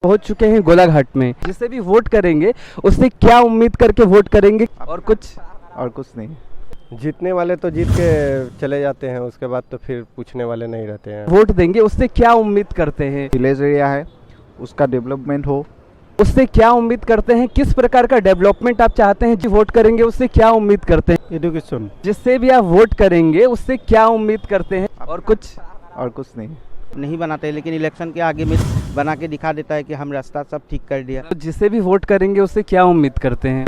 पहुंच चुके हैं गोलाघाट में। जिसे भी वोट करेंगे उससे क्या उम्मीद करके वोट करेंगे और कुछ नहीं। जीतने वाले तो जीत के चले जाते हैं, उसके बाद तो फिर पूछने वाले नहीं रहते हैं। वोट देंगे उससे क्या उम्मीद करते हैं? विलेज एरिया है उसका डेवलपमेंट हो। उससे क्या उम्मीद करते हैं? किस प्रकार का डेवलपमेंट आप चाहते हैं? जो वोट करेंगे उससे क्या उम्मीद करते हैं? एजुकेशन। जिससे भी आप वोट करेंगे उससे क्या उम्मीद करते हैं और कुछ नहीं बनाते, लेकिन इलेक्शन के आगे में बना के दिखा देता है कि हम रास्ता सब ठीक कर दिया। तो जिसे भी वोट करेंगे उससे क्या उम्मीद करते हैं?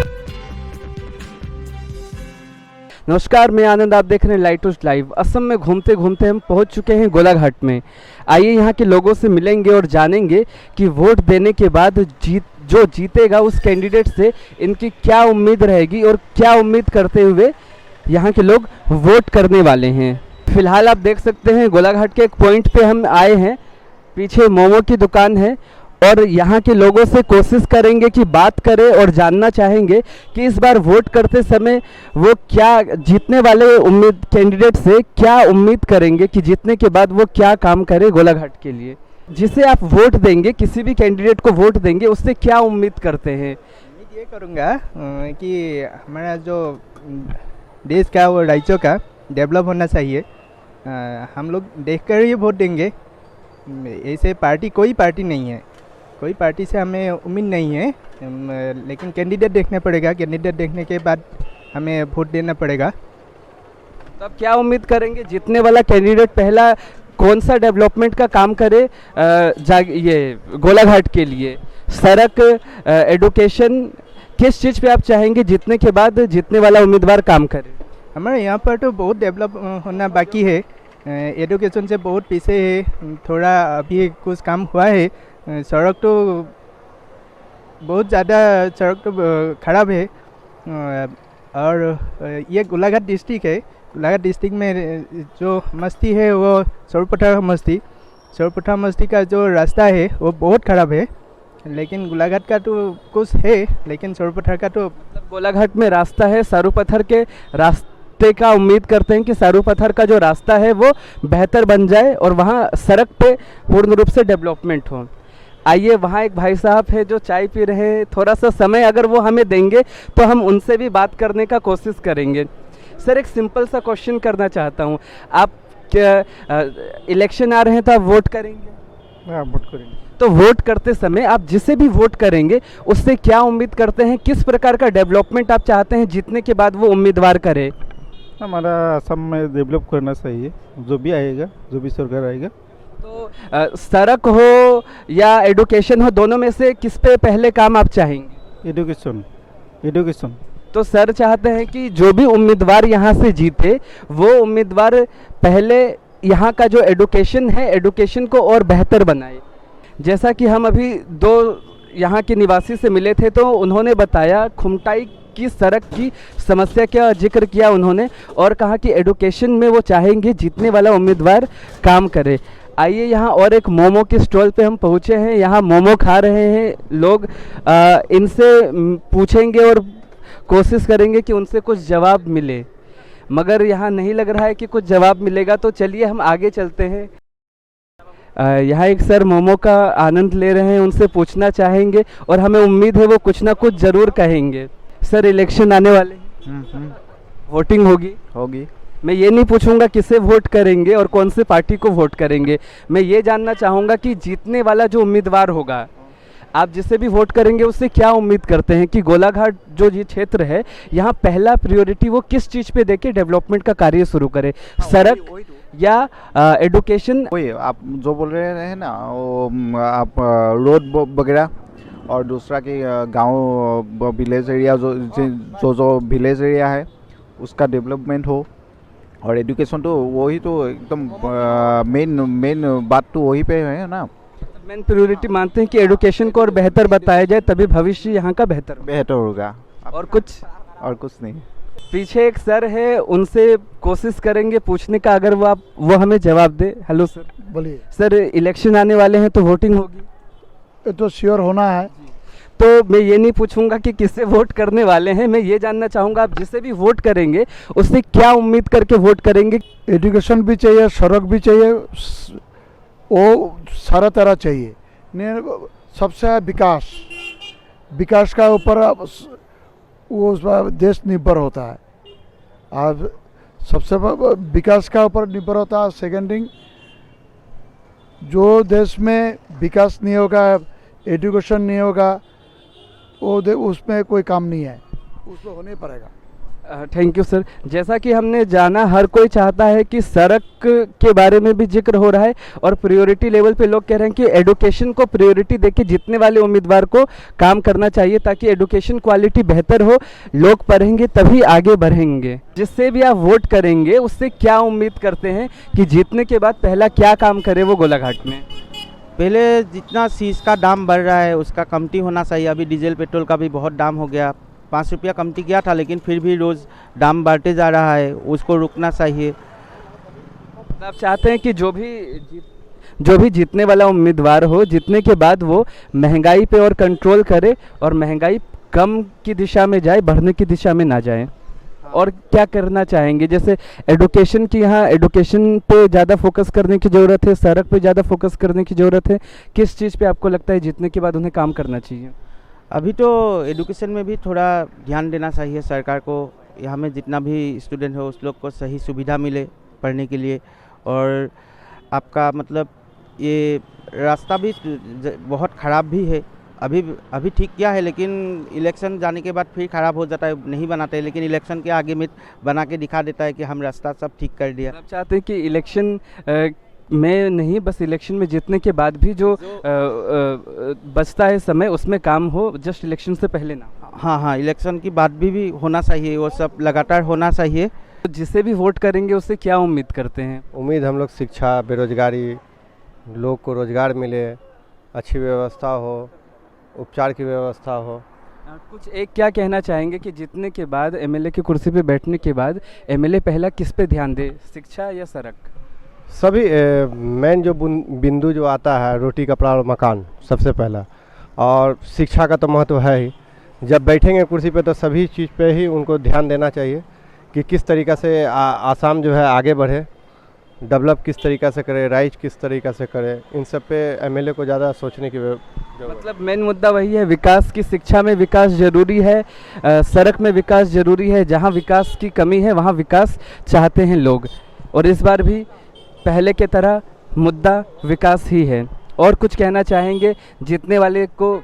नमस्कार, मैं आनंद, आप देख रहे हैं लाइट हाउस लाइव। असम में घूमते घूमते हम पहुंच चुके हैं गोलाघाट में। आइए यहाँ के लोगों से मिलेंगे और जानेंगे कि वोट देने के बाद जो जीतेगा उस कैंडिडेट से इनकी क्या उम्मीद रहेगी और क्या उम्मीद करते हुए यहाँ के लोग वोट करने वाले हैं। फिलहाल आप देख सकते हैं गोलाघाट के एक पॉइंट पे हम आए हैं। पीछे मोमो की दुकान है और यहाँ के लोगों से कोशिश करेंगे कि बात करें और जानना चाहेंगे कि इस बार वोट करते समय वो क्या जीतने वाले कैंडिडेट से क्या उम्मीद करेंगे कि जीतने के बाद वो क्या काम करे गोलाघाट के लिए। जिसे आप वोट देंगे, किसी भी कैंडिडेट को वोट देंगे, उससे क्या उम्मीद करते हैं? उम्मीद ये करूँगा कि हमारा जो देश का वो राज्यों का डेवलप होना चाहिए। हम लोग देखकर ही वोट देंगे। ऐसे कोई पार्टी नहीं है, कोई पार्टी से हमें उम्मीद नहीं है, लेकिन कैंडिडेट देखना पड़ेगा। कैंडिडेट देखने के बाद हमें वोट देना पड़ेगा। तो आप क्या उम्मीद करेंगे जीतने वाला कैंडिडेट पहला कौन सा डेवलपमेंट का काम करे ये गोलाघाट के लिए? सड़क, एडुकेशन, किस चीज़ पे आप चाहेंगे जीतने के बाद जीतने वाला उम्मीदवार काम करे? हमारे यहाँ पर तो बहुत डेवलप होना बाकी है। एडुकेशन से बहुत पीछे है, थोड़ा अभी कुछ काम हुआ है। सड़क तो बहुत ज़्यादा ख़राब है। और ये गोलाघाट डिस्ट्रिक्ट है। गोलाघाट डिस्ट्रिक्ट में जो मस्ती है वो सौरपठा मस्ती का जो रास्ता है वो बहुत ख़राब है। लेकिन गोलाघाट का तो कुछ है, लेकिन सौरपठा का तो मतलब गोलाघाट में रास्ता है, सारूपत्थर के रास्ते का उम्मीद करते हैं कि सारूपत्थर का जो रास्ता है वो बेहतर बन जाए और वहाँ सड़क पे पूर्ण रूप से डेवलपमेंट हो। आइए, वहाँ एक भाई साहब है जो चाय पी रहे हैं। थोड़ा सा समय अगर वो हमें देंगे तो हम उनसे भी बात करने का कोशिश करेंगे। सर, एक सिंपल सा क्वेश्चन करना चाहता हूँ। आप इलेक्शन आ रहे हैं तो आप वोट करेंगे? हाँ, वोट करेंगे। तो वोट करते समय आप जिसे भी वोट करेंगे उससे क्या उम्मीद करते हैं? किस प्रकार का डेवलपमेंट आप चाहते हैं जीतने के बाद वो उम्मीदवार करे? हमारा असम में डेवलप करना चाहिए, जो भी आएगा, जो भी सरकार आएगा। तो सड़क हो या एडुकेशन हो, दोनों में से किस पे पहले काम आप चाहेंगे? एडुकेशन। तो सर चाहते हैं कि जो भी उम्मीदवार यहाँ से जीते वो उम्मीदवार पहले यहाँ का जो एडुकेशन है, एडुकेशन को और बेहतर बनाए। जैसा कि हम अभी दो यहाँ के निवासी से मिले थे तो उन्होंने बताया खुमटाई की सड़क की समस्या का जिक्र किया उन्होंने और कहा कि एडुकेशन में वो चाहेंगे जीतने वाला उम्मीदवार काम करे। आइए, यहाँ और एक मोमो के स्टॉल पे हम पहुँचे हैं। यहाँ मोमो खा रहे हैं लोग। इनसे पूछेंगे और कोशिश करेंगे कि उनसे कुछ जवाब मिले, मगर यहाँ नहीं लग रहा है कि कुछ जवाब मिलेगा। तो चलिए हम आगे चलते हैं। यहाँ एक सर मोमो का आनंद ले रहे हैं, उनसे पूछना चाहेंगे और हमें उम्मीद है वो कुछ ना कुछ ज़रूर कहेंगे। सर, इलेक्शन आने वाले हैं, वोटिंग होगी। मैं ये नहीं पूछूंगा किसे वोट करेंगे और कौन से पार्टी को वोट करेंगे। मैं ये जानना चाहूँगा कि जीतने वाला जो उम्मीदवार होगा, आप जिसे भी वोट करेंगे उससे क्या उम्मीद करते हैं कि गोलाघाट जो ये क्षेत्र है यहाँ पहला प्रायोरिटी वो किस चीज़ पे देके डेवलपमेंट का कार्य शुरू करे? सड़क या एडुकेशन? वही आप जो बोल रहे हैं ना, वो आप रोड वगैरह, और दूसरा कि गांव विलेज एरिया जो विलेज एरिया है उसका डेवलपमेंट हो। और एजुकेशन तो वही तो एकदम मेन बात तो वही पे है ना। मेन प्रायोरिटी मानते हैं कि एडुकेशन को और बेहतर बताया जाए तभी भविष्य यहाँ का बेहतर होगा। और कुछ नहीं। पीछे एक सर है, उनसे कोशिश करेंगे पूछने का, अगर वो हमें जवाब दे। Hello sir. बोलिए सर, इलेक्शन आने वाले हैं तो वोटिंग होगी? ये तो श्योर होना है। तो मैं ये नहीं पूछूंगा कि किससे वोट करने वाले हैं, मैं ये जानना चाहूँगा आप जिसे भी वोट करेंगे उससे क्या उम्मीद करके वोट करेंगे? एजुकेशन भी चाहिए, सड़क भी चाहिए, वो सारा तरह चाहिए। सबसे है विकास। विकास का ऊपर वो देश निर्भर होता है। अब सबसे विकास का ऊपर निर्भर होता है। सेकेंड थिंग, जो देश में विकास नहीं होगा, एजुकेशन नहीं होगा, वो उसमें कोई काम नहीं है, उसमें होने पड़ेगा। Thank you sir. जैसा कि हमने जाना, हर कोई चाहता है कि सड़क के बारे में भी जिक्र हो रहा है और प्रायोरिटी लेवल पे लोग कह रहे हैं कि एडुकेशन को प्रायोरिटी देके जीतने वाले उम्मीदवार को काम करना चाहिए ताकि एडुकेशन क्वालिटी बेहतर हो, लोग पढ़ेंगे तभी आगे बढ़ेंगे। जिससे भी आप वोट करेंगे उससे क्या उम्मीद करते हैं कि जीतने के बाद पहला क्या काम करे वो गोलाघाट में? पहले जितना चीज़ का दाम बढ़ रहा है उसका कमती होना चाहिए। अभी डीजल पेट्रोल का भी बहुत दाम हो गया, 5 रुपया कमती किया था लेकिन फिर भी रोज़ दाम बढ़ते जा रहा है, उसको रुकना चाहिए। आप चाहते हैं कि जो भी जीतने वाला उम्मीदवार हो, जीतने के बाद वो महंगाई पे और कंट्रोल करे और महंगाई कम की दिशा में जाए, बढ़ने की दिशा में ना जाए। और क्या करना चाहेंगे? जैसे एडुकेशन की, यहाँ एडुकेशन पे ज़्यादा फोकस करने की ज़रूरत है, सड़क पे ज़्यादा फोकस करने की ज़रूरत है। किस चीज़ पे आपको लगता है जीतने के बाद उन्हें काम करना चाहिए? अभी तो एडुकेशन में भी थोड़ा ध्यान देना चाहिए सरकार को। यहाँ में जितना भी स्टूडेंट हो उस लोग को सही सुविधा मिले पढ़ने के लिए। और आपका मतलब ये रास्ता भी बहुत ख़राब भी है। अभी ठीक किया है लेकिन इलेक्शन जाने के बाद फिर ख़राब हो जाता है, नहीं बनाते। लेकिन इलेक्शन के आगे में बना के दिखा देता है कि हम रास्ता सब ठीक कर दिया। आप चाहते हैं कि इलेक्शन में नहीं, बस इलेक्शन में जीतने के बाद भी जो बचता है समय उसमें काम हो, जस्ट इलेक्शन से पहले ना। हाँ, इलेक्शन की बात भी होना चाहिए, वो सब लगातार होना चाहिए। तो जिसे भी वोट करेंगे उससे क्या उम्मीद करते हैं? उम्मीद हम लोग शिक्षा, बेरोजगारी, लोग को रोजगार मिले, अच्छी व्यवस्था हो, उपचार की व्यवस्था हो। कुछ एक क्या कहना चाहेंगे कि जीतने के बाद, एमएलए की कुर्सी पे बैठने के बाद एमएलए पहला किस पे ध्यान दे, शिक्षा या सड़क? सभी मेन जो बिंदु जो आता है, रोटी कपड़ा और मकान सबसे पहला, और शिक्षा का तो महत्व है ही। जब बैठेंगे कुर्सी पे तो सभी चीज़ पे ही उनको ध्यान देना चाहिए कि किस तरीक़ा से आसाम जो है आगे बढ़े, डेवलप किस तरीक़ा से करे, राइज किस तरीक़ा से करे। इन सब पे एमएलए को ज़्यादा सोचने की मतलब मेन मुद्दा वही है, विकास की। शिक्षा में विकास जरूरी है, सड़क में विकास जरूरी है। जहाँ विकास की कमी है वहाँ विकास चाहते हैं लोग, और इस बार भी पहले के तरह मुद्दा विकास ही है। और कुछ कहना चाहेंगे जीतने वाले को?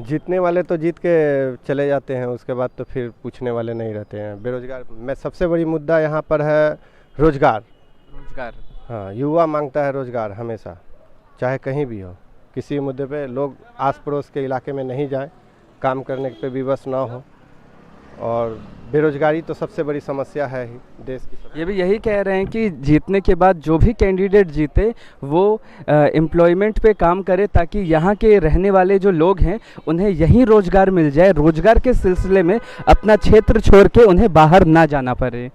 जीतने वाले तो जीत के चले जाते हैं, उसके बाद तो फिर पूछने वाले नहीं रहते हैं। बेरोजगार में सबसे बड़ी मुद्दा यहाँ पर है रोजगार। हाँ, युवा मांगता है रोजगार हमेशा, चाहे कहीं भी हो। किसी मुद्दे पे लोग आस पड़ोस के इलाके में नहीं जाएं, काम करने पे विवश ना हो। और बेरोजगारी तो सबसे बड़ी समस्या है ही देश की। ये भी यही कह रहे हैं कि जीतने के बाद जो भी कैंडिडेट जीते वो एम्प्लॉयमेंट पे काम करे ताकि यहाँ के रहने वाले जो लोग हैं उन्हें यहीं रोजगार मिल जाए, रोजगार के सिलसिले में अपना क्षेत्र छोड़ के उन्हें बाहर ना जाना पड़े।